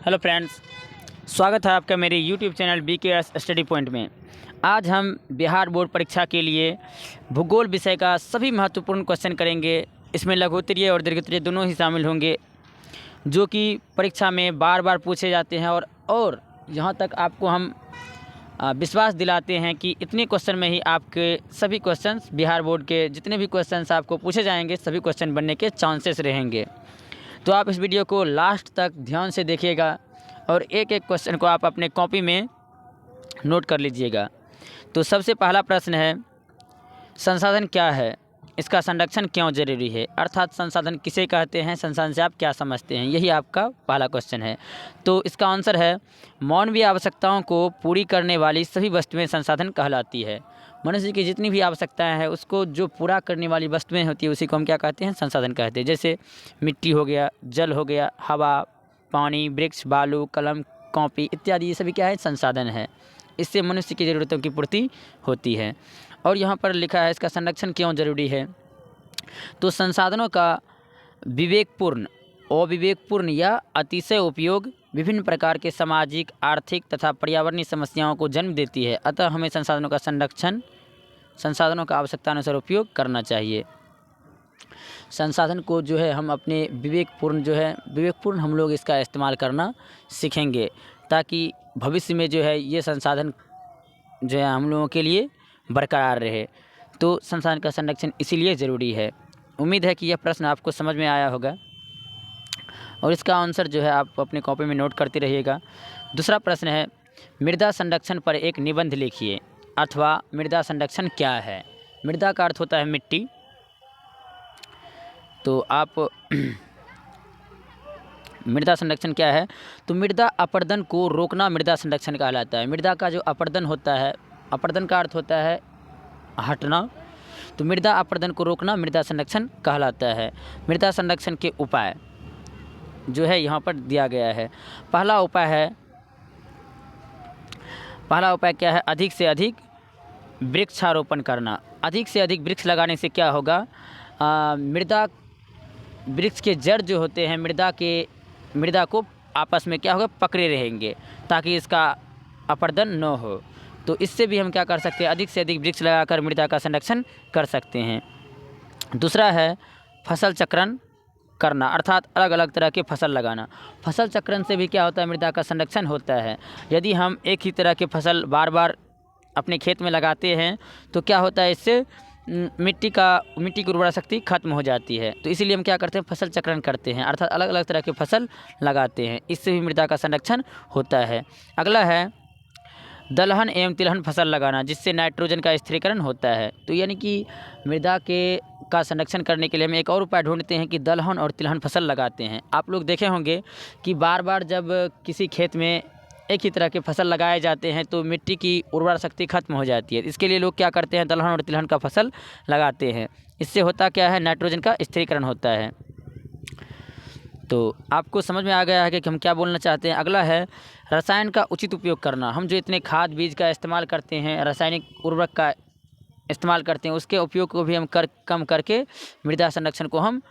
Hello friends, स्वागत है आपका मेरे YouTube channel BKS study point में। आज हम बिहार बोर्ड परीक्षा के लिए भूगोल विषय का सभी महत्वपूर्ण क्वेश्चन करेंगे। इसमें लघुत्तरीय और दीर्घोत्तरीय दोनों ही शामिल होंगे, जो कि परीक्षा में बार बार पूछे जाते हैं। और यहाँ तक आपको हम विश्वास दिलाते हैं कि इतने क्वेश्चन में ही आपके सभी क्वेश्चंस, बिहार बोर्ड के जितने भी क्वेश्चंस आपको पूछे जाएंगे, सभी क्वेश्चन बनने के चांसेस रहेंगे। तो आप इस वीडियो को लास्ट तक ध्यान से देखिएगा और एक एक क्वेश्चन को आप अपने कॉपी में नोट कर लीजिएगा। तो सबसे पहला प्रश्न है, संसाधन क्या है, इसका संरक्षण क्यों जरूरी है? अर्थात संसाधन किसे कहते हैं, संसाधन से आप क्या समझते हैं, यही आपका पहला क्वेश्चन है। तो इसका आंसर है, मानवीय आवश्यकताओं को पूरी करने वाली सभी वस्तुएं संसाधन कहलाती है। मनुष्य की जितनी भी आवश्यकताएं हैं उसको जो पूरा करने वाली वस्तुएं होती है उसी को हम क्या कहते हैं, संसाधन कहते हैं। जैसे मिट्टी हो गया, जल हो गया, हवा, पानी, वृक्ष, बालू, कलम, कॉपी इत्यादि, ये सभी क्या है, संसाधन है। इससे मनुष्य की ज़रूरतों की पूर्ति होती है। और यहाँ पर लिखा है इसका संरक्षण क्यों जरूरी है। तो संसाधनों का विवेकपूर्ण, अविवेकपूर्ण या अतिशय उपयोग विभिन्न प्रकार के सामाजिक, आर्थिक तथा पर्यावरणीय समस्याओं को जन्म देती है। अतः हमें संसाधनों का संरक्षण, संसाधनों का आवश्यकतानुसार उपयोग करना चाहिए। संसाधन को जो है हम अपने विवेकपूर्ण हम लोग इसका इस्तेमाल करना सीखेंगे, ताकि भविष्य में जो है ये संसाधन जो है हम लोगों के लिए बरकरार रहे। तो संसाधन का संरक्षण इसीलिए ज़रूरी है। उम्मीद है कि यह प्रश्न आपको समझ में आया होगा और इसका आंसर जो है आप अपने कॉपी में नोट करते रहिएगा। दूसरा प्रश्न है, मृदा संरक्षण पर एक निबंध लिखिए। अथवा मृदा संरक्षण क्या है? मृदा का अर्थ होता है मिट्टी। तो आप मृदा संरक्षण क्या है? तो मृदा अपरदन को रोकना मृदा संरक्षण कहलाता है। मृदा का जो अपरदन होता है, अपरदन का अर्थ होता है हटना, तो मृदा अपरदन को रोकना मृदा संरक्षण कहलाता है। मृदा संरक्षण के उपाय जो है यहाँ पर दिया गया है। पहला उपाय क्या है? अधिक से अधिक वृक्षारोपण करना। अधिक से अधिक वृक्ष लगाने से क्या होगा, वृक्ष के जड़ जो होते हैं मृदा को आपस में क्या होगा, पकड़े रहेंगे, ताकि इसका अपरदन न हो। तो इससे भी हम क्या कर सकते हैं, अधिक से अधिक वृक्ष लगाकर मृदा का संरक्षण कर सकते हैं। दूसरा है फसल चक्रण करना, अर्थात अलग अलग तरह के फसल लगाना। फसल चक्रण से भी क्या होता है, मृदा का संरक्षण होता है। यदि हम एक ही तरह के फसल बार बार अपने खेत में लगाते हैं तो क्या होता है, इससे मिट्टी की उर्वरा शक्ति खत्म हो जाती है। तो इसीलिए हम क्या करते हैं, फसल चक्रण करते हैं, अर्थात अलग अलग तरह के फसल लगाते हैं। इससे भी मृदा का संरक्षण होता है। अगला है दलहन एवं तिलहन फसल लगाना, जिससे नाइट्रोजन का स्थिरीकरण होता है। तो यानी कि मृदा का संरक्षण करने के लिए हम एक और उपाय ढूंढते हैं कि दलहन और तिलहन फसल लगाते हैं। आप लोग देखे होंगे कि बार बार जब किसी खेत में एक ही तरह के फसल लगाए जाते हैं तो मिट्टी की उर्वरा शक्ति खत्म हो जाती है। इसके लिए लोग क्या करते हैं, दलहन और तिलहन का फसल लगाते हैं। इससे होता क्या है, नाइट्रोजन का स्थिरीकरण होता है। तो आपको समझ में आ गया है कि हम क्या बोलना चाहते हैं। अगला है रसायन का उचित उपयोग करना। हम जो इतने खाद बीज का इस्तेमाल करते हैं, रासायनिक उर्वरक का इस्तेमाल करते हैं, उसके उपयोग को भी हम कम करके मृदा संरक्षण को हम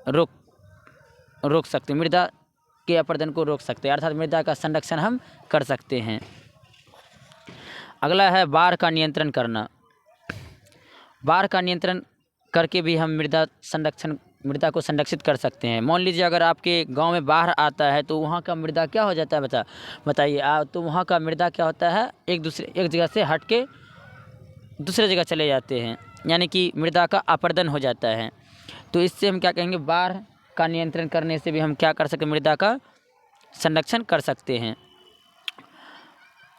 रोक सकते हैं, मृदा के अपरदन को रोक सकते हैं, अर्थात मृदा का संरक्षण हम कर सकते हैं। अगला है बाढ़ का नियंत्रण करना। बाढ़ का नियंत्रण करके भी हम मृदा को संरक्षित कर सकते हैं। मान लीजिए अगर आपके गांव में बाढ़ आता है तो वहाँ का मृदा क्या हो जाता है, बताइए। तो वहाँ का मृदा क्या होता है, एक जगह से हट के दूसरे जगह चले जाते हैं, यानी कि मृदा का अपरदन हो जाता है। तो इससे हम क्या कहेंगे, बाढ़ का नियंत्रण करने से भी हम क्या कर सकते हैं, मृदा का संरक्षण कर सकते हैं।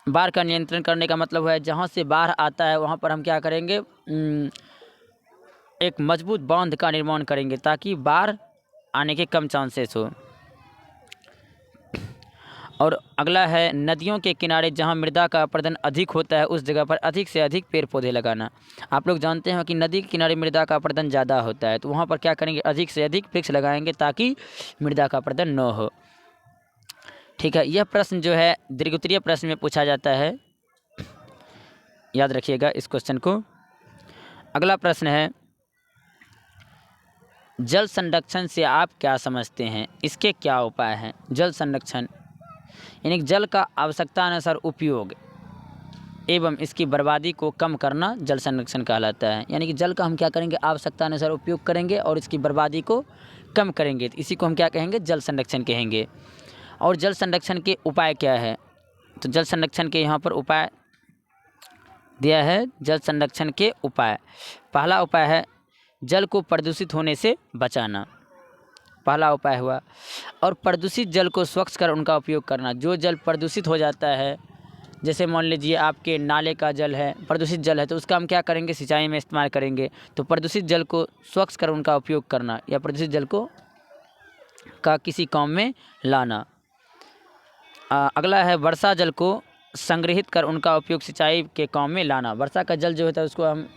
बाढ़ का नियंत्रण करने का मतलब है जहाँ से बाढ़ आता है वहाँ पर हम क्या करेंगे, एक मजबूत बांध का निर्माण करेंगे, ताकि बाढ़ आने के कम चांसेस हो। और अगला है नदियों के किनारे जहाँ मृदा का अपरदन अधिक होता है उस जगह पर अधिक से अधिक पेड़ पौधे लगाना। आप लोग जानते हैं कि नदी के किनारे मृदा का अपरदन ज़्यादा होता है, तो वहाँ पर क्या करेंगे, अधिक से अधिक वृक्ष लगाएंगे ताकि मृदा का अपरदन न हो। ठीक है, यह प्रश्न जो है दीर्घोत्तरीय प्रश्न में पूछा जाता है, याद रखिएगा इस क्वेश्चन को। अगला प्रश्न है, जल संरक्षण से आप क्या समझते हैं, इसके क्या उपाय हैं? जल संरक्षण यानी कि जल का आवश्यकतानुसार उपयोग एवं इसकी बर्बादी को कम करना जल संरक्षण कहलाता है। यानी कि जल का हम क्या करेंगे, आवश्यकतानुसार उपयोग करेंगे और इसकी बर्बादी को कम करेंगे, तो इसी को हम क्या कहेंगे, जल संरक्षण कहेंगे। और जल संरक्षण के उपाय क्या है, तो जल संरक्षण के यहाँ पर उपाय दिया है। जल संरक्षण के उपाय, पहला उपाय है जल को प्रदूषित होने से बचाना, पहला उपाय हुआ। और प्रदूषित जल को स्वच्छ कर उनका उपयोग करना। जो जल प्रदूषित हो जाता है, जैसे मान लीजिए आपके नाले का जल है, प्रदूषित जल है, तो उसका हम क्या करेंगे, सिंचाई में इस्तेमाल करेंगे। तो प्रदूषित जल को स्वच्छ कर उनका उपयोग करना या प्रदूषित जल को का किसी काम में लाना। अगला है वर्षा जल को संग्रहित कर उनका उपयोग सिंचाई के काम में लाना। वर्षा का जल जो होता है उसको हम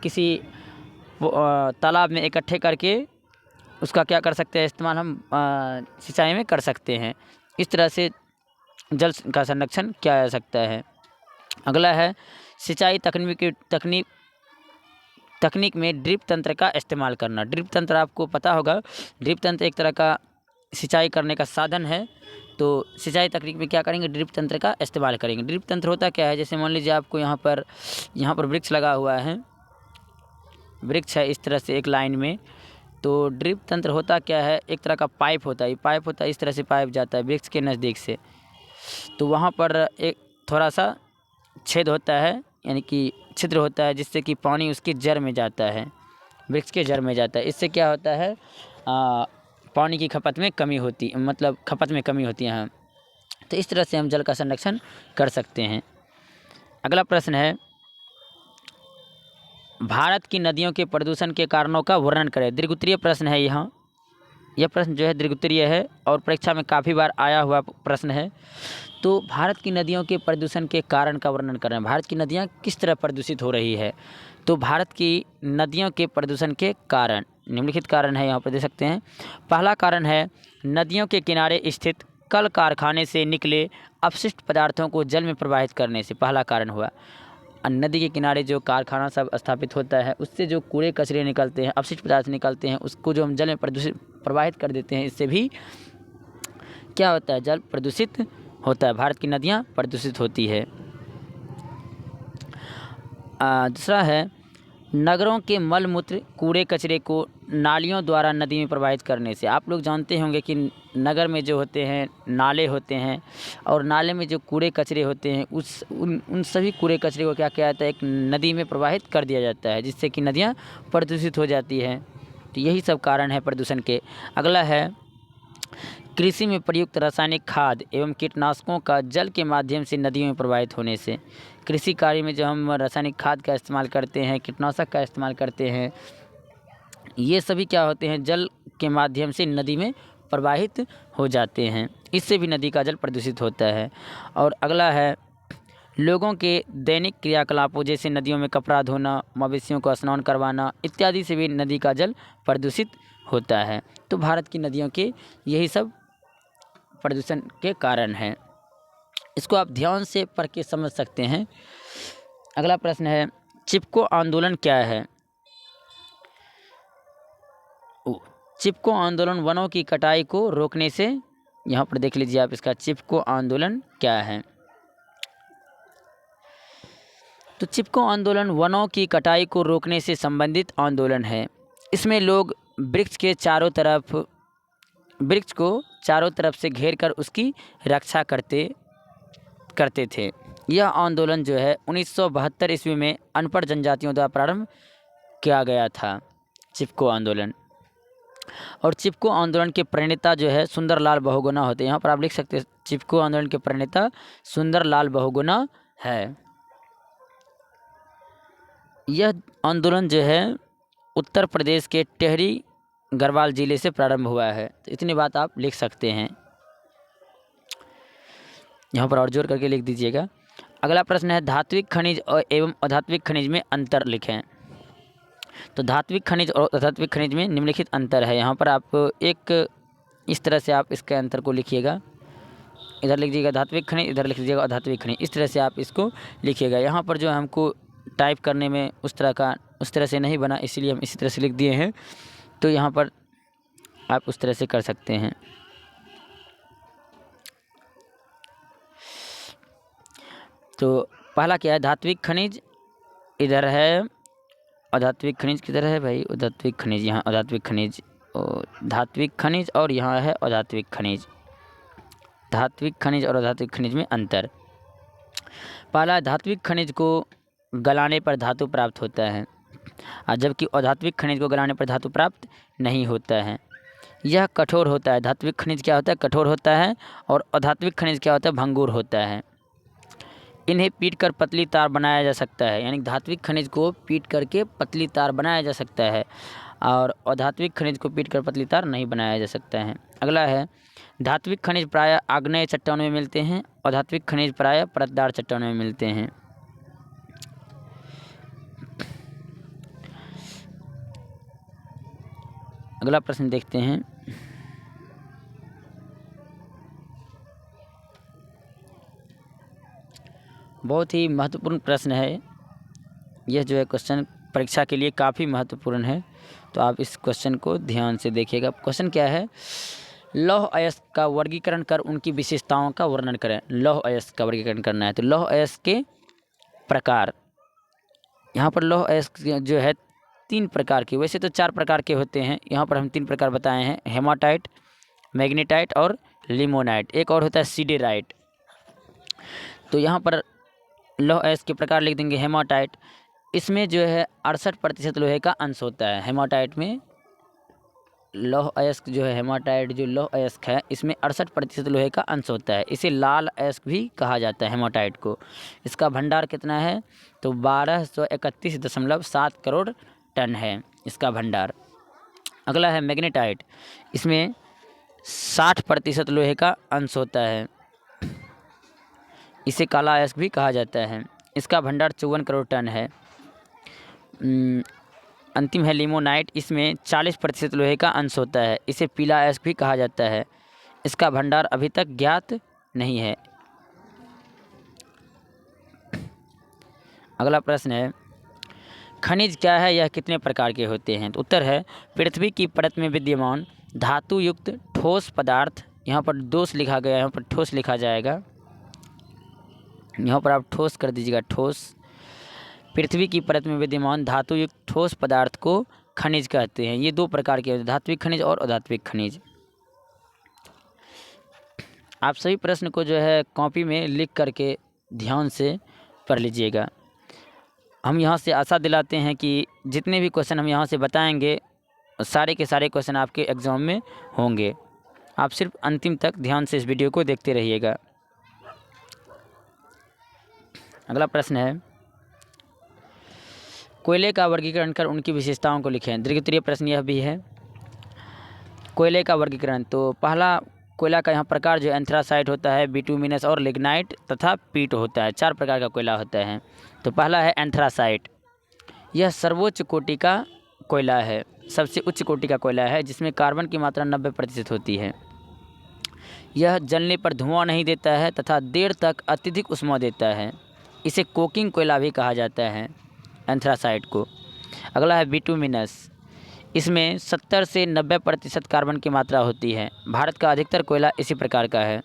किसी तालाब में इकट्ठे करके उसका क्या कर सकते हैं, इस्तेमाल हम सिंचाई में कर सकते हैं। इस तरह से जल का संरक्षण किया जा सकता है। अगला है सिंचाई तकनीक में ड्रिप तंत्र का इस्तेमाल करना। ड्रिप तंत्र आपको पता होगा, ड्रिप तंत्र एक तरह का सिंचाई करने का साधन है। तो सिंचाई तकनीक में क्या करेंगे, ड्रिप तंत्र का इस्तेमाल करेंगे। ड्रिप तंत्र होता क्या है, जैसे मान लीजिए आपको यहाँ पर वृक्ष लगा हुआ है, वृक्ष है इस तरह से एक लाइन में। तो ड्रिप तंत्र होता क्या है, एक तरह का पाइप होता है, पाइप होता है इस तरह से पाइप जाता है वृक्ष के नज़दीक से। तो वहाँ पर एक थोड़ा सा छेद होता है, यानी कि छिद्र होता है, जिससे कि पानी उसकी जड़ में जाता है, वृक्ष के जड़ में जाता है। इससे क्या होता है, पानी की खपत में कमी होती, मतलब खपत में कमी होती है। हाँ, तो इस तरह से हम जल का संरक्षण कर सकते हैं। अगला प्रश्न है भारत की नदियों के प्रदूषण के कारणों का वर्णन करें। दीर्घोत्तरीय प्रश्न है यह प्रश्न जो है दीर्घोत्तरीय है और परीक्षा में काफ़ी बार आया हुआ प्रश्न है। तो भारत की नदियों के प्रदूषण के कारण का वर्णन करें। भारत की नदियाँ किस तरह प्रदूषित हो रही है, तो भारत की नदियों के प्रदूषण के कारण निम्नलिखित कारण है, यहाँ पर दे सकते हैं। पहला कारण है नदियों के किनारे स्थित कल कारखाने से निकले अपशिष्ट पदार्थों को जल में प्रवाहित करने से, पहला कारण हुआ। नदी के किनारे जो कारखाना सब स्थापित होता है, उससे जो कूड़े कचरे निकलते हैं, अपशिष्ट पदार्थ निकलते हैं, उसको जो हम जल में प्रवाहित कर देते हैं, इससे भी क्या होता है, जल प्रदूषित होता है, भारत की नदियाँ प्रदूषित होती है। दूसरा है नगरों के मल मूत्र कूड़े कचरे को नालियों द्वारा नदी में प्रवाहित करने से। आप लोग जानते होंगे कि नगर में जो होते हैं नाले होते हैं, और नाले में जो कूड़े कचरे होते हैं उन सभी कूड़े कचरे को क्या किया जाता है, एक नदी में प्रवाहित कर दिया जाता है, जिससे कि नदियाँ प्रदूषित हो जाती हैं। तो यही सब कारण है प्रदूषण के। अगला है कृषि में प्रयुक्त रासायनिक खाद एवं कीटनाशकों का जल के माध्यम से नदियों में प्रवाहित होने से। कृषि कार्य में जो हम रासायनिक खाद का इस्तेमाल करते हैं, कीटनाशक का इस्तेमाल करते हैं, ये सभी क्या होते हैं, जल के माध्यम से नदी में प्रवाहित हो जाते हैं, इससे भी नदी का जल प्रदूषित होता है। और अगला है लोगों के दैनिक क्रियाकलापों जैसे नदियों में कपड़ा धोना, मवेशियों को स्नान करवाना इत्यादि से भी नदी का जल प्रदूषित होता है। तो भारत की नदियों के यही सब प्रदूषण के कारण हैं। इसको आप ध्यान से पढ़ के समझ सकते हैं। अगला प्रश्न है चिपको आंदोलन क्या है। चिपको आंदोलन वनों की कटाई को रोकने से, यहाँ पर देख लीजिए आप इसका चिपको आंदोलन क्या है। तो चिपको आंदोलन वनों की कटाई को रोकने से संबंधित आंदोलन है। इसमें लोग वृक्ष को चारों तरफ से घेर कर उसकी रक्षा करते थे। यह आंदोलन जो है 1972 ईस्वी में अनपढ़ जनजातियों द्वारा प्रारंभ किया गया था, चिपको आंदोलन। और चिपको आंदोलन के प्रणेता जो है सुंदरलाल बहुगुणा होते हैं। यहाँ पर आप लिख सकते हैं चिपको आंदोलन के प्रणेता सुंदरलाल बहुगुणा है। यह आंदोलन जो है उत्तर प्रदेश के टिहरी गढ़वाल जिले से प्रारंभ हुआ है। तो इतनी बात आप लिख सकते हैं, यहाँ पर और जोर करके लिख दीजिएगा। अगला प्रश्न है धात्विक खनिज और एवं अधात्विक खनिज में अंतर लिखें। तो धात्विक खनिज और अधात्विक खनिज में निम्नलिखित अंतर है। यहाँ पर आप एक इस तरह से आप इसके अंतर को लिखिएगा, इधर लिख दीजिएगा धात्विक खनिज, इधर लिख दीजिएगा अधात्विक खनिज, इस तरह से आप इसको लिखिएगा। यहाँ पर जो हमको टाइप करने में उस तरह से नहीं बना, इसीलिए हम इसी तरह से लिख दिए हैं। तो यहाँ पर आप उस तरह से कर सकते हैं। तो पहला क्या है, धात्विक खनिज इधर है, अधात्विक खनिज किधर है भाई, अधात्विक खनिज यहाँ, अधात्विक खनिज, धात्विक खनिज और यहाँ है अधात्विक खनिज। धात्विक खनिज और अधात्विक खनिज में अंतर। पहला, धात्विक खनिज को गलाने पर धातु प्राप्त होता है, और जबकि अधात्विक खनिज को गलाने पर धातु प्राप्त नहीं होता है। यह कठोर होता है। धात्विक खनिज क्या होता है, कठोर होता है, और अधात्विक खनिज क्या होता है, भंगुर होता है। इन्हें पीट कर पतली तार बनाया जा सकता है, यानी धात्विक खनिज को पीट करके पतली तार बनाया जा सकता है, और अधात्विक खनिज को पीट कर पतली तार नहीं बनाया जा सकता है। अगला है, धात्विक खनिज प्रायः आग्नेय चट्टानों में मिलते हैं, अधात्विक खनिज प्रायः परतदार चट्टानों में मिलते हैं। अगला प्रश्न देखते हैं। बहुत ही महत्वपूर्ण प्रश्न है यह, जो है क्वेश्चन परीक्षा के लिए काफ़ी महत्वपूर्ण है, तो आप इस क्वेश्चन को ध्यान से देखिएगा। क्वेश्चन क्या है, लौह अयस्क का वर्गीकरण कर उनकी विशेषताओं का वर्णन करें। लौह अयस्क का वर्गीकरण करना है, तो लौह अयस्क के प्रकार, यहाँ पर लौह अयस्क जो है 3 प्रकार के, वैसे तो 4 प्रकार के होते हैं, यहाँ पर हम 3 प्रकार बताए हैं, हेमाटाइट, मैग्नेटाइट और लिमोनाइट। एक और होता है सीडेराइट। तो यहाँ पर लौह अयस्क के प्रकार लिख देंगे। हेमाटाइट, इसमें जो है 68% लोहे का अंश होता है। हेमाटाइट में लौह अयस्क जो है, हेमाटाइट जो लौह अयस्क है, इसमें 68% लोहे का अंश होता है। इसे लाल अयस्क भी कहा जाता है हेमाटाइट को। इसका भंडार कितना है, तो 1231.7 करोड़ टन है इसका भंडार। अगला है मैग्नेटाइट, इसमें 60% लोहे का अंश होता है, इसे काला अयस्क भी कहा जाता है। इसका भंडार 54 करोड़ टन है। अंतिम है लिमोनाइट, इसमें 40% लोहे का अंश होता है, इसे पीला अयस्क भी कहा जाता है। इसका भंडार अभी तक ज्ञात नहीं है। अगला प्रश्न है, खनिज क्या है, यह कितने प्रकार के होते हैं। तो उत्तर है, पृथ्वी की परत में विद्यमान धातु युक्त ठोस पदार्थ, यहाँ पर दोष लिखा गया है, यहाँ पर ठोस लिखा जाएगा, यहाँ पर आप ठोस कर दीजिएगा, ठोस। पृथ्वी की परत में विद्यमान धातु युक्त ठोस पदार्थ को खनिज कहते हैं। ये 2 प्रकार के होते हैं, धात्विक खनिज और अधात्विक खनिज। आप सभी प्रश्न को जो है कॉपी में लिख करके ध्यान से पढ़ लीजिएगा। हम यहाँ से आशा दिलाते हैं कि जितने भी क्वेश्चन हम यहाँ से बताएंगे, सारे के सारे क्वेश्चन आपके एग्ज़ाम में होंगे। आप सिर्फ अंतिम तक ध्यान से इस वीडियो को देखते रहिएगा। अगला प्रश्न है, कोयले का वर्गीकरण कर उनकी विशेषताओं को लिखें। दीर्घोत्तरीय प्रश्न यह भी है। कोयले का वर्गीकरण, तो पहला कोयला का यहाँ प्रकार जो एंथ्रासाइट होता है, बिटुमिनस और लिग्नाइट तथा पीट होता है। 4 प्रकार का कोयला होता है। तो पहला है एंथ्रासाइट, यह सर्वोच्च कोटि का कोयला है, सबसे उच्च कोटि का कोयला है, जिसमें कार्बन की मात्रा 90% होती है। यह जलने पर धुआं नहीं देता है तथा देर तक अत्यधिक ऊष्मा देता है। इसे कोकिंग कोयला भी कहा जाता है, एंथ्रासाइट को। अगला है बिटुमिनस, इसमें 70 से 90% कार्बन की मात्रा होती है। भारत का अधिकतर कोयला इसी प्रकार का है।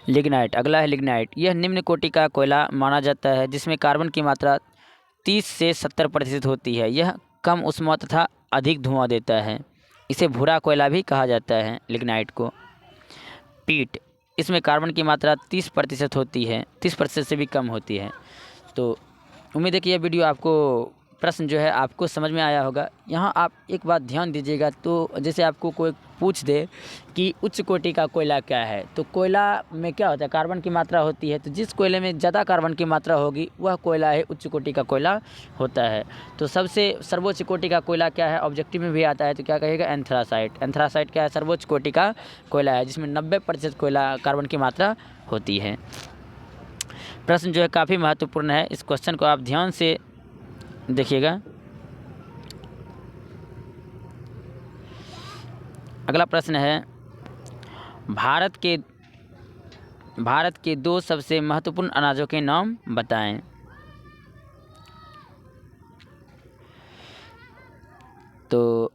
लिग्नाइट, अगला है लिग्नाइट, यह निम्न कोटि का कोयला माना जाता है, जिसमें कार्बन की मात्रा 30 से 70% होती है। यह कम ऊष्मा तथा अधिक धुआं देता है। इसे भूरा कोयला भी कहा जाता है, लिग्नाइट को। पीट, इसमें कार्बन की मात्रा 30% होती है, 30% से भी कम होती है। तो उम्मीद है कि यह वीडियो आपको, प्रश्न जो है आपको समझ में आया होगा। यहाँ आप एक बात ध्यान दीजिएगा, तो जैसे आपको कोई पूछ दे कि उच्च कोटि का कोयला क्या है, तो कोयला में क्या होता है, कार्बन की मात्रा होती है। तो जिस कोयले में ज़्यादा कार्बन की मात्रा होगी वह कोयला है उच्च कोटि का कोयला होता है। तो सबसे सर्वोच्च कोटि का कोयला क्या है, ऑब्जेक्टिव में भी आता है, तो क्या कहेगा, एंथ्रासाइट। एंथ्रासाइट क्या है, सर्वोच्च कोटि का कोयला है, जिसमें 90% कोयला कार्बन की मात्रा होती है। प्रश्न जो है काफ़ी महत्वपूर्ण है, इस क्वेश्चन को आप ध्यान से देखिएगा। अगला प्रश्न है, भारत के 2 सबसे महत्वपूर्ण अनाजों के नाम बताएं। तो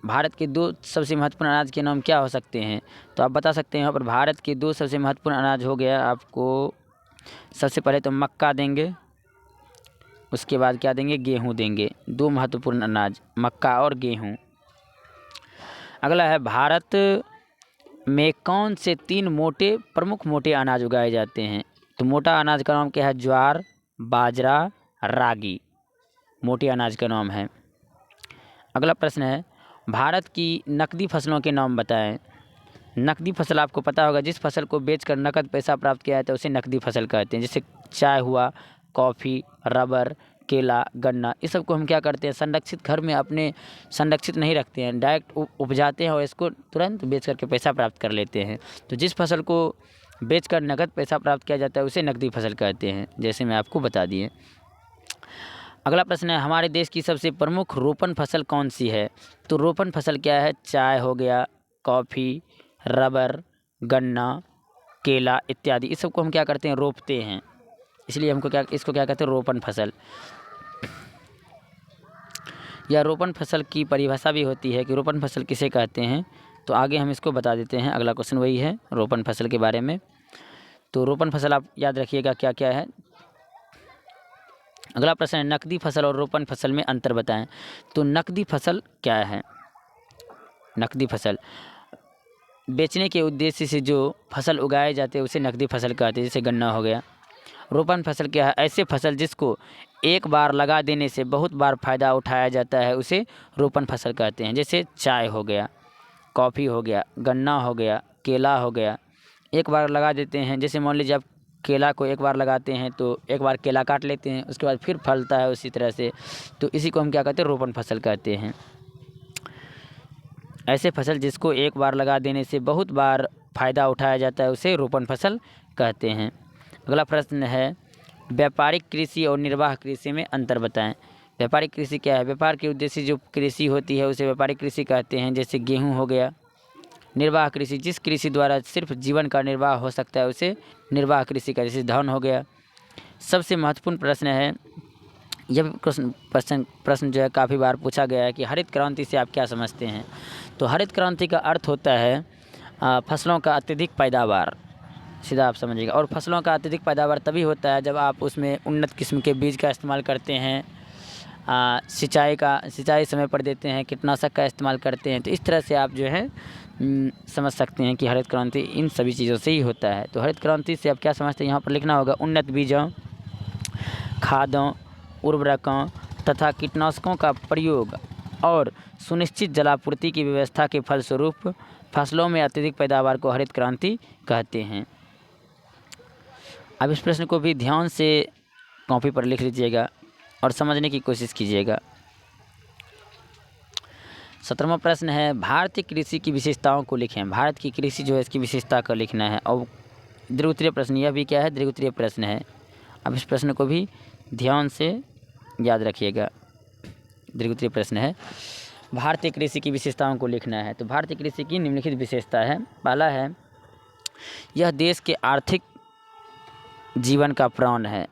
भारत के 2 सबसे महत्वपूर्ण अनाज के नाम क्या हो सकते हैं? तो आप बता सकते हैं यहाँ पर भारत के 2 सबसे महत्वपूर्ण अनाज हो गया आपको, सबसे पहले तो मक्का देंगे, उसके बाद क्या देंगे, गेहूँ देंगे। 2 महत्वपूर्ण अनाज मक्का और गेहूँ। अगला है भारत में कौन से 3 प्रमुख मोटे अनाज उगाए जाते हैं? तो मोटा अनाज का नाम क्या है? ज्वार, बाजरा, रागी मोटे अनाज का नाम है। अगला प्रश्न है भारत की नकदी फसलों के नाम बताएं। नकदी फसल आपको पता होगा, जिस फसल को बेचकर नकद पैसा प्राप्त किया जाता है उसे नकदी फसल कहते हैं। जैसे चाय हुआ, कॉफ़ी, रबर, केला, गन्ना, इस सब को हम क्या करते हैं, संरक्षित घर में अपने संरक्षित नहीं रखते हैं, डायरेक्ट उपजाते हैं और इसको तुरंत बेच करके पैसा प्राप्त कर लेते हैं। तो जिस फसल को बेचकर नकद पैसा प्राप्त किया जाता है उसे नकदी फसल कहते हैं, जैसे मैं आपको बता दिए। अगला प्रश्न है हमारे देश की सबसे प्रमुख रोपण फसल कौन सी है? तो रोपण फसल क्या है? चाय हो गया, कॉफ़ी, रबर, गन्ना, केला इत्यादि, इस सब को हम क्या करते हैं, रोपते हैं, इसलिए इसको क्या कहते हैं, रोपण फसल। या रोपण फसल की परिभाषा भी होती है कि रोपण फसल किसे कहते हैं, तो आगे हम इसको बता देते हैं। अगला क्वेश्चन वही है रोपण फसल के बारे में। तो रोपण फसल आप याद रखिएगा क्या क्या है। अगला प्रश्न है नकदी फसल और रोपण फसल में अंतर बताएं। तो नकदी फसल क्या है? नकदी फसल बेचने के उद्देश्य से जो फसल उगाए जाते हैं उसे नकदी फसल कहते हैं, जैसे गन्ना हो गया। रोपण फसल क्या है? ऐसे फसल जिसको एक बार लगा देने से बहुत बार फ़ायदा उठाया जाता है उसे रोपण फसल कहते हैं। जैसे चाय हो गया, कॉफ़ी हो गया, गन्ना हो गया, केला हो गया, एक बार लगा देते हैं। जैसे मान लीजिए आप केला को एक बार लगाते हैं तो एक बार केला काट लेते हैं, उसके बाद फिर फलता है उसी तरह से, तो इसी को हम क्या कहते हैं, रोपण फसल कहते हैं। ऐसे फसल जिसको एक बार लगा देने से बहुत बार फ़ायदा उठाया जाता है उसे रोपण फसल कहते हैं। अगला प्रश्न है व्यापारिक कृषि और निर्वाह कृषि में अंतर बताएं। व्यापारिक कृषि क्या है? व्यापार के उद्देश्य से जो कृषि होती है उसे व्यापारिक कृषि कहते हैं, जैसे गेहूँ हो गया। निर्वाह कृषि जिस कृषि द्वारा सिर्फ जीवन का निर्वाह हो सकता है उसे निर्वाह कृषि का, जैसे धान हो गया। सबसे महत्वपूर्ण प्रश्न है, यह प्रश्न जो है काफ़ी बार पूछा गया है कि हरित क्रांति से आप क्या समझते हैं? तो हरित क्रांति का अर्थ होता है फसलों का अत्यधिक पैदावार, सीधा आप समझिएगा। और फसलों का अत्यधिक पैदावार तभी होता है जब आप उसमें उन्नत किस्म के बीज का इस्तेमाल करते हैं, सिंचाई समय पर देते हैं, कीटनाशक का इस्तेमाल करते हैं। तो इस तरह से आप जो है समझ सकते हैं कि हरित क्रांति इन सभी चीज़ों से ही होता है। तो हरित क्रांति से आप क्या समझते हैं, यहाँ पर लिखना होगा उन्नत बीजों, खादों, उर्वरकों तथा कीटनाशकों का प्रयोग और सुनिश्चित जलापूर्ति की व्यवस्था के फलस्वरूप फसलों में अत्यधिक पैदावार को हरित क्रांति कहते हैं। अब इस प्रश्न को भी ध्यान से कॉपी पर लिख लीजिएगा और समझने की कोशिश कीजिएगा। 17वां प्रश्न है भारतीय कृषि की विशेषताओं को लिखें। भारत की कृषि जो है इसकी विशेषता को लिखना है। और दीर्घोत्तरीय प्रश्न, यह भी क्या है, दीर्घोत्तरीय प्रश्न है। अब इस प्रश्न को भी ध्यान से याद रखिएगा। दीर्घोत्तरीय प्रश्न है, भारतीय कृषि की विशेषताओं को लिखना है। तो भारतीय कृषि की निम्नलिखित विशेषता है। पहला है यह देश के आर्थिक जीवन का प्राण है।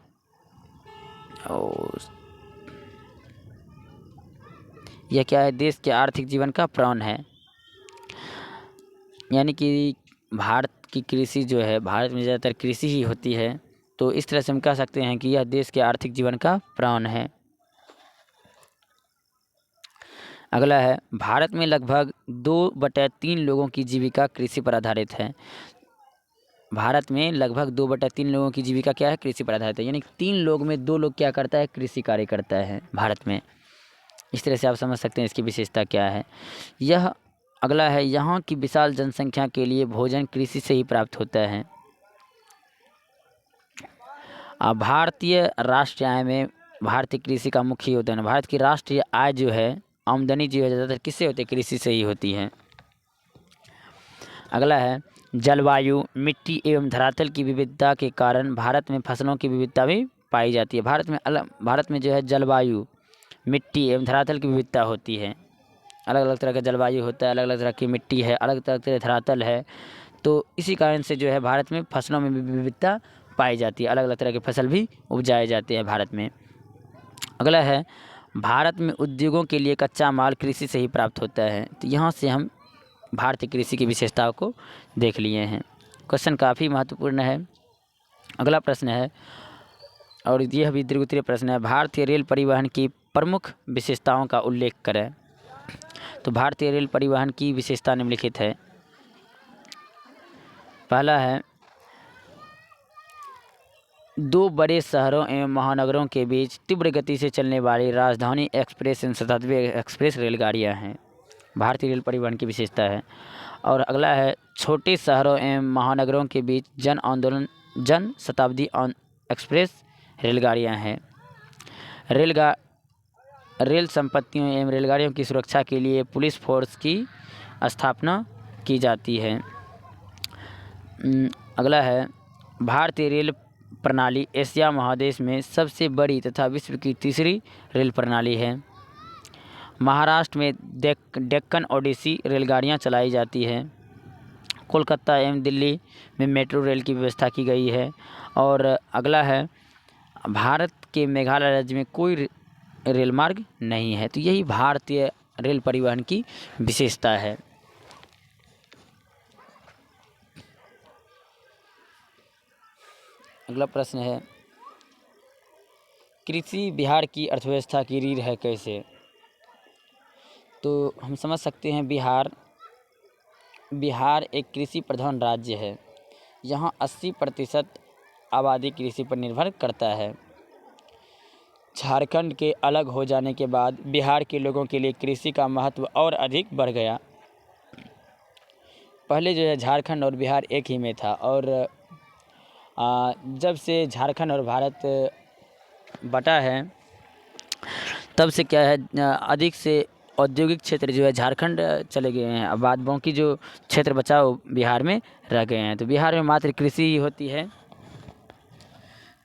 और यह क्या है, देश के आर्थिक जीवन का प्राण है। यानी कि भारत की कृषि जो है, भारत में ज़्यादातर कृषि ही होती है, तो इस तरह से हम कह सकते हैं कि यह देश के आर्थिक जीवन का प्राण है। अगला है भारत में लगभग 2/3 लोगों की जीविका कृषि पर आधारित है। भारत में लगभग 2/3 लोगों की जीविका क्या है, कृषि पर आधारित है। यानी 3 लोग में 2 लोग क्या करता है, कृषि कार्य करता है भारत में। इस तरह से आप समझ सकते हैं इसकी विशेषता क्या है। यह अगला है यहाँ की विशाल जनसंख्या के लिए भोजन कृषि से ही प्राप्त होता है। भारतीय राष्ट्रीय आय में भारतीय कृषि का मुख्य योगदान है। भारत की राष्ट्रीय आय जो है, आमदनी जो है, ज़्यादातर किससे होती है, कृषि से ही होती है। अगला है जलवायु, मिट्टी एवं धरातल की विविधता के कारण भारत में फसलों की विविधता भी पाई जाती है। भारत में जो है जलवायु, मिट्टी एवं धरातल की विविधता होती है। अलग अलग तरह का जलवायु होता है, अलग अलग तरह की मिट्टी है, अलग अलग तरह धरातल है। तो इसी कारण से जो है भारत में फसलों में भी विविधता पाई जाती है, अलग अलग तरह के फसल भी उपजाए जाते हैं भारत में। अगला है भारत में उद्योगों के लिए कच्चा माल कृषि से ही प्राप्त होता है। तो यहाँ से हम भारतीय कृषि की विशेषताओं को देख लिए हैं। क्वेश्चन काफ़ी महत्वपूर्ण है। अगला प्रश्न है, और यह भी दीर्घोत्तरीय प्रश्न है, भारतीय रेल परिवहन की प्रमुख विशेषताओं का उल्लेख करें। तो भारतीय रेल परिवहन की विशेषता निम्नलिखित है। पहला है, 2 बड़े शहरों एवं महानगरों के बीच तीव्र गति से चलने वाली राजधानी एक्सप्रेस एवं शताब्दी एक्सप्रेस रेलगाड़ियाँ हैं, भारतीय रेल परिवहन की विशेषता है। और अगला है, छोटे शहरों एवं महानगरों के बीच जन शताब्दी एक्सप्रेस रेलगाड़ियाँ हैं। रेल संपत्तियों एवं रेलगाड़ियों की सुरक्षा के लिए पुलिस फोर्स की स्थापना की जाती है। अगला है, भारतीय रेल प्रणाली एशिया महादेश में सबसे बड़ी तथा विश्व की तीसरी रेल प्रणाली है। महाराष्ट्र में डेक्कन ओडिसी रेलगाड़ियाँ चलाई जाती है। कोलकाता एवं दिल्ली में मेट्रो रेल की व्यवस्था की गई है। और अगला है, भारत के मेघालय राज्य में कोई रेल मार्ग नहीं है। तो यही भारतीय रेल परिवहन की विशेषता है। अगला प्रश्न है, कृषि बिहार की अर्थव्यवस्था की रीढ़ है कैसे। तो हम समझ सकते हैं, बिहार एक कृषि प्रधान राज्य है। यहाँ 80% आबादी कृषि पर निर्भर करता है। झारखंड के अलग हो जाने के बाद बिहार के लोगों के लिए कृषि का महत्व और अधिक बढ़ गया। पहले जो है झारखंड और बिहार एक ही में था, और जब से झारखंड और भारत बटा है तब से क्या है, अधिक से औद्योगिक क्षेत्र जो है झारखंड चले गए हैं। अब बाद बाकी जो क्षेत्र बचा वो बिहार में रह गए हैं। तो बिहार में मात्र कृषि ही होती है।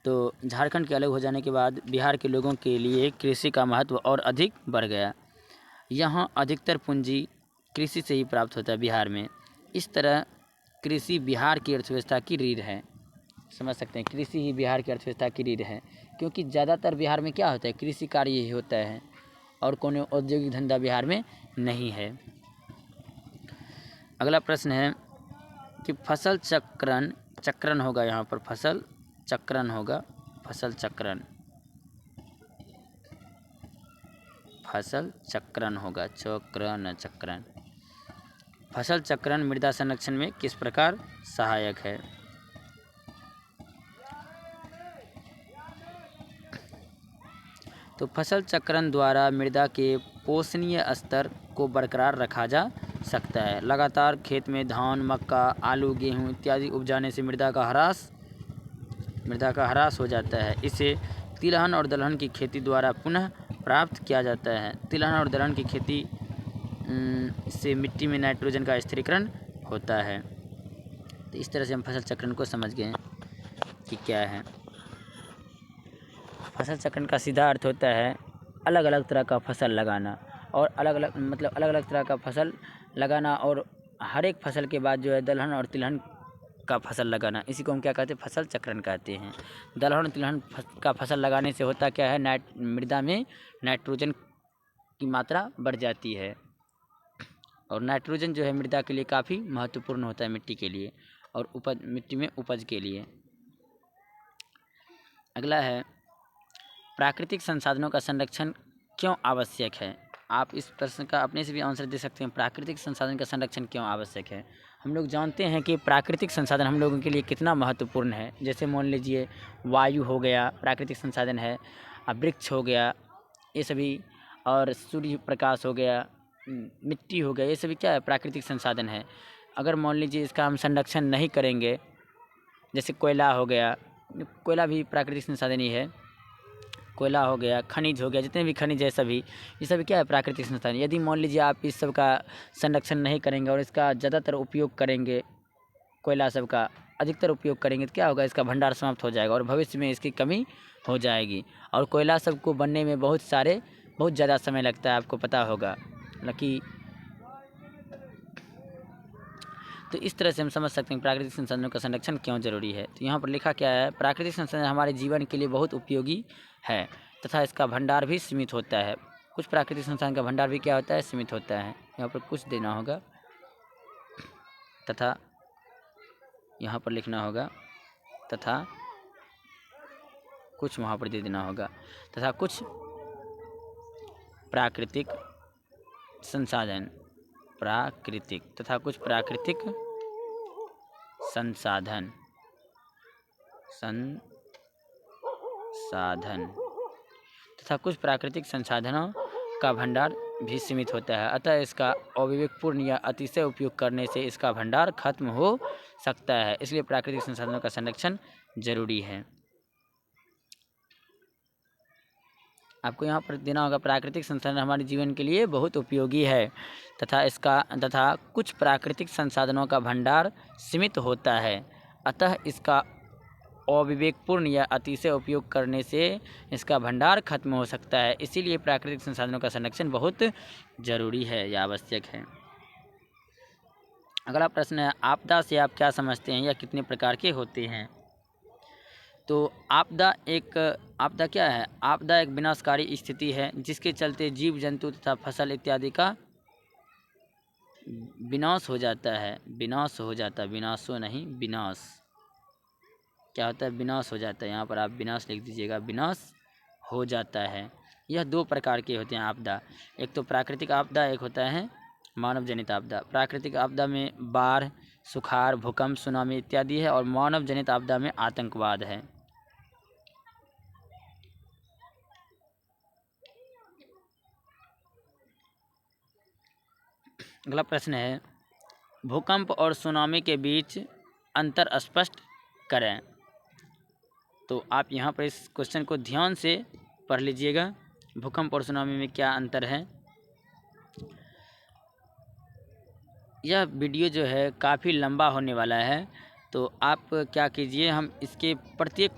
तो झारखंड के अलग हो जाने के बाद बिहार के लोगों के लिए कृषि का महत्व और अधिक बढ़ गया। यहाँ अधिकतर पूंजी कृषि से ही प्राप्त होता है बिहार में। इस तरह कृषि बिहार की अर्थव्यवस्था की रीढ़ है। समझ सकते हैं, कृषि ही बिहार की अर्थव्यवस्था की रीढ़ है, क्योंकि ज़्यादातर बिहार में क्या होता है, कृषि कार्य ही होता है और कोई औद्योगिक धंधा बिहार में नहीं है। अगला प्रश्न है कि फसल चक्रण होगा, यहाँ पर फसल चक्रण होगा, फसल चक्रण होगा, चक्रण। फसल चक्रण मृदा संरक्षण में किस प्रकार सहायक है। तो फसल चक्रण द्वारा मृदा के पोषणीय स्तर को बरकरार रखा जा सकता है। लगातार खेत में धान, मक्का, आलू, गेहूँ इत्यादि उपजाने से मृदा का ह्रास हो जाता है। इसे तिलहन और दलहन की खेती द्वारा पुनः प्राप्त किया जाता है। तिलहन और दलहन की खेती से मिट्टी में नाइट्रोजन का स्थिरीकरण होता है। तो इस तरह से हम फसल चक्रण को समझ गए कि क्या है। फसल चक्रण का सीधा अर्थ होता है अलग अलग तरह का फसल लगाना, और अलग अलग तरह का फसल लगाना, और हर एक फसल के बाद जो है दलहन और तिलहन का फसल लगाना। इसी को हम क्या कहते हैं, फसल चक्रण कहते हैं। दलहन और तिलहन का फसल लगाने से होता क्या है, मृदा में नाइट्रोजन की मात्रा बढ़ जाती है, और नाइट्रोजन जो है मृदा के लिए काफ़ी महत्वपूर्ण होता है, मिट्टी के लिए और मिट्टी में उपज के लिए। अगला है, प्राकृतिक संसाधनों का संरक्षण क्यों आवश्यक है। आप इस प्रश्न का अपने से भी आंसर दे सकते हैं, प्राकृतिक संसाधन का संरक्षण क्यों आवश्यक है। हम लोग जानते हैं कि प्राकृतिक संसाधन हम लोगों के लिए कितना महत्वपूर्ण है। जैसे मान लीजिए वायु हो गया, प्राकृतिक संसाधन है, वृक्ष हो गया, ये सभी, और सूर्य प्रकाश हो गया, मिट्टी हो गया, ये सभी क्या है, प्राकृतिक संसाधन है। अगर मान लीजिए इसका हम संरक्षण नहीं करेंगे, जैसे कोयला हो गया, कोयला भी प्राकृतिक संसाधन ही है, कोयला हो गया, खनिज हो गया, जितने भी खनिज है सभी, ये सभी क्या है, प्राकृतिक संसाधन। यदि मान लीजिए आप इस सब का संरक्षण नहीं करेंगे और इसका ज़्यादातर उपयोग करेंगे, कोयला सब का अधिकतर उपयोग करेंगे, तो क्या होगा, इसका भंडार समाप्त हो जाएगा और भविष्य में इसकी कमी हो जाएगी। और कोयला सब को बनने में बहुत ज़्यादा समय लगता है, आपको पता होगा कि। तो इस तरह से हम समझ सकते हैं प्राकृतिक संसाधनों का संरक्षण क्यों जरूरी है। तो यहाँ पर लिखा क्या है, प्राकृतिक संसाधन हमारे जीवन के लिए बहुत उपयोगी है तथा इसका भंडार भी सीमित होता है। कुछ प्राकृतिक संसाधन का भंडार भी क्या होता है, सीमित होता है। यहाँ पर कुछ देना होगा तथा यहाँ पर लिखना होगा तथा कुछ वहाँ पर दे देना होगा तथा कुछ प्राकृतिक संसाधन तथा कुछ प्राकृतिक संसाधन तथा कुछ प्राकृतिक संसाधनों का भंडार भी सीमित होता है। अतः इसका अविवेकपूर्ण या अतिशय उपयोग करने से इसका भंडार खत्म हो सकता है। इसलिए प्राकृतिक संसाधनों का संरक्षण जरूरी है। आपको यहाँ पर देना होगा प्राकृतिक संसाधन हमारे जीवन के लिए बहुत उपयोगी है तथा कुछ प्राकृतिक संसाधनों का भंडार सीमित होता है। अतः इसका अविवेकपूर्ण या अतिशय उपयोग करने से इसका भंडार खत्म हो सकता है। इसीलिए प्राकृतिक संसाधनों का संरक्षण बहुत जरूरी है या आवश्यक है। अगला प्रश्न है, आपदा से आप क्या समझते हैं या कितने प्रकार के होते हैं? तो आपदा क्या है? आपदा एक विनाशकारी स्थिति है जिसके चलते जीव जंतु तथा फसल इत्यादि का विनाश हो जाता है। विनाश क्या होता है? विनाश हो जाता है। यहाँ पर आप विनाश लिख दीजिएगा, विनाश हो जाता है। यह दो प्रकार के होते हैं आपदा। एक तो प्राकृतिक आपदा, एक होता है मानव जनित आपदा। प्राकृतिक आपदा में बाढ़, सुखाड़, भूकंप, सुनामी इत्यादि है और मानव जनित आपदा में आतंकवाद है। अगला प्रश्न है, भूकंप और सुनामी के बीच अंतर स्पष्ट करें। तो आप यहाँ पर इस क्वेश्चन को ध्यान से पढ़ लीजिएगा। भूकंप और सुनामी में क्या अंतर है? यह वीडियो जो है काफ़ी लंबा होने वाला है, तो आप क्या कीजिए, हम इसके प्रत्येक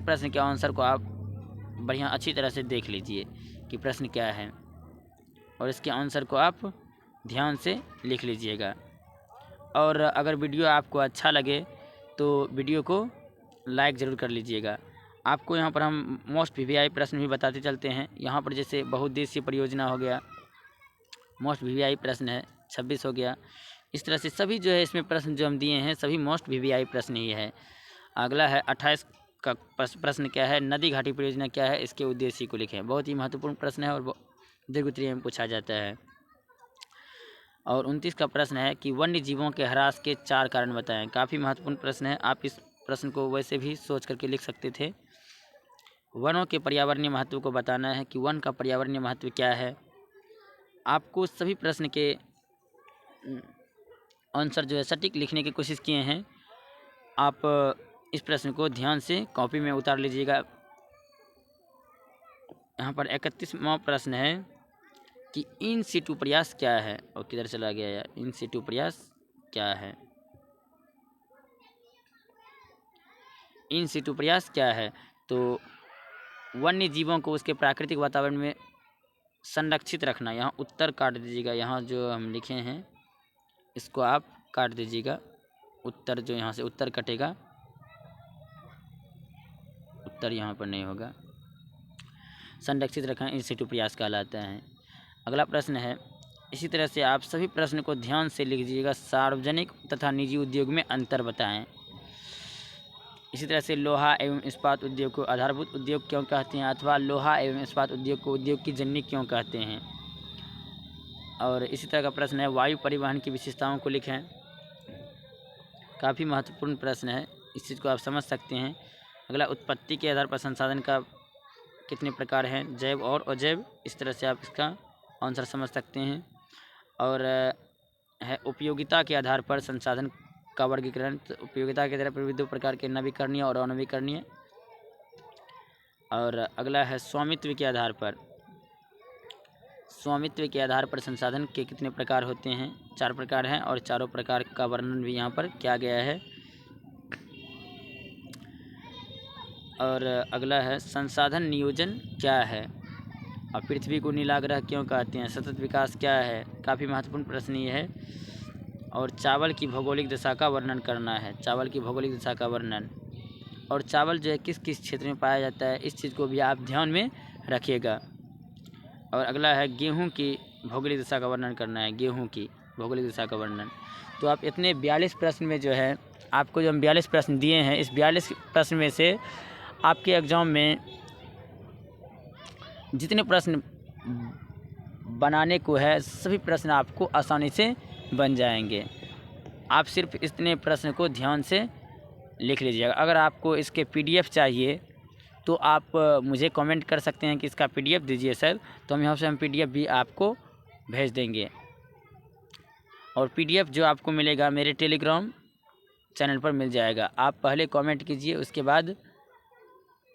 प्रश्न के आंसर को आप बढ़िया अच्छी तरह से देख लीजिए कि प्रश्न क्या है और इसके आंसर को आप ध्यान से लिख लीजिएगा। और अगर वीडियो आपको अच्छा लगे तो वीडियो को लाइक ज़रूर कर लीजिएगा। आपको यहाँ पर हम मोस्ट वीवीआई प्रश्न भी बताते चलते हैं। यहाँ पर जैसे बहुउद्देशीय परियोजना हो गया, मोस्ट वीवीआई प्रश्न है, 26 हो गया। इस तरह से सभी जो है इसमें प्रश्न जो हम दिए हैं सभी मोस्ट वीवीआई प्रश्न ही है। अगला है 28 का प्रश्न क्या है, नदी घाटी परियोजना क्या है, इसके उद्देश्य को लिखें। बहुत ही महत्वपूर्ण प्रश्न है और दीर्घ उत्तरीय में पूछा जाता है। और 29 का प्रश्न है कि वन्य जीवों के ह्रास के 4 कारण बताएं। काफ़ी महत्वपूर्ण प्रश्न है। आप इस प्रश्न को वैसे भी सोच करके लिख सकते थे। वनों के पर्यावरणीय महत्व को बताना है कि वन का पर्यावरणीय महत्व क्या है। आपको सभी प्रश्न के आंसर जो है सटीक लिखने की कोशिश किए हैं। आप इस प्रश्न को ध्यान से कॉपी में उतार लीजिएगा। यहाँ पर 31वां प्रश्न है कि इन सिटू प्रयास क्या है, और किधर चला गया यार, इन सिटू प्रयास क्या है? इन सिटू प्रयास क्या है? तो वन्य जीवों को उसके प्राकृतिक वातावरण में संरक्षित रखना। यहाँ उत्तर काट दीजिएगा, यहाँ जो हम लिखे हैं इसको आप काट दीजिएगा। उत्तर जो यहाँ से उत्तर कटेगा, उत्तर यहाँ पर नहीं होगा। संरक्षित रखना इन सिटू प्रयास कहलाता है। अगला प्रश्न है, इसी तरह से आप सभी प्रश्न को ध्यान से लिख दीजिएगा। सार्वजनिक तथा निजी उद्योग में अंतर बताएं। इसी तरह से लोहा एवं इस्पात उद्योग को आधारभूत उद्योग क्यों कहते हैं, अथवा लोहा एवं इस्पात उद्योग को उद्योग की जननी क्यों कहते हैं। और इसी तरह का प्रश्न है, वायु परिवहन की विशेषताओं को लिखें। काफ़ी महत्वपूर्ण प्रश्न है, इस चीज़ को आप समझ सकते हैं। अगला, उत्पत्ति के आधार पर संसाधन का कितने प्रकार हैं, जैव और अजैव। इस तरह से आप इसका आंसर समझ सकते हैं। और है उपयोगिता के आधार पर संसाधन का वर्गीकरण। तो उपयोगिता के आधार पर 2 प्रकार के, नवीकरणीय और अनवीकरणीय। और अगला है स्वामित्व के आधार पर। स्वामित्व के आधार पर संसाधन के कितने प्रकार होते हैं, 4 प्रकार हैं और चारों प्रकार का वर्णन भी यहाँ पर किया गया है। और अगला है संसाधन नियोजन क्या है, और पृथ्वी को नीलाग्रह क्यों कहते हैं, सतत विकास क्या है। काफ़ी महत्वपूर्ण प्रश्न ये है। और चावल की भौगोलिक दशा का वर्णन करना है, चावल की भौगोलिक दशा का वर्णन। और चावल जो है किस किस क्षेत्र में पाया जाता है, इस चीज़ को भी आप ध्यान में रखिएगा। और अगला है गेहूं की भौगोलिक दिशा का वर्णन करना है, गेहूं की भौगोलिक दिशा का वर्णन। तो आप इतने 42 प्रश्न में जो है आपको जो हम 42 प्रश्न दिए हैं, इस 42 प्रश्न में से आपके एग्ज़ाम में जितने प्रश्न बनाने को है सभी प्रश्न आपको आसानी से बन जाएंगे। आप सिर्फ इतने प्रश्न को ध्यान से लिख लीजिएगा। अगर आपको इसके PDF चाहिए तो आप मुझे कमेंट कर सकते हैं कि इसका PDF दीजिए सर, तो हम यहाँ से PDF भी आपको भेज देंगे। और PDF जो आपको मिलेगा मेरे टेलीग्राम चैनल पर मिल जाएगा। आप पहले कमेंट कीजिए, उसके बाद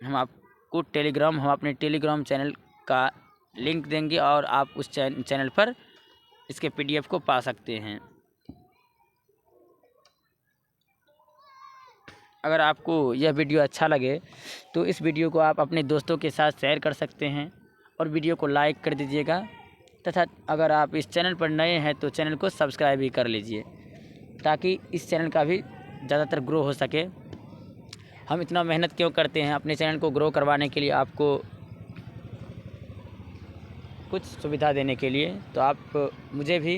हम आपको हम अपने टेलीग्राम चैनल का लिंक देंगे और आप उस चैनल पर इसके PDF को पा सकते हैं। अगर आपको यह वीडियो अच्छा लगे तो इस वीडियो को आप अपने दोस्तों के साथ शेयर कर सकते हैं और वीडियो को लाइक कर दीजिएगा, तथा अगर आप इस चैनल पर नए हैं तो चैनल को सब्सक्राइब भी कर लीजिए, ताकि इस चैनल का भी ज़्यादातर ग्रो हो सके। हम इतना मेहनत क्यों करते हैं अपने चैनल को ग्रो करवाने के लिए, आपको कुछ सुविधा देने के लिए। तो आप मुझे भी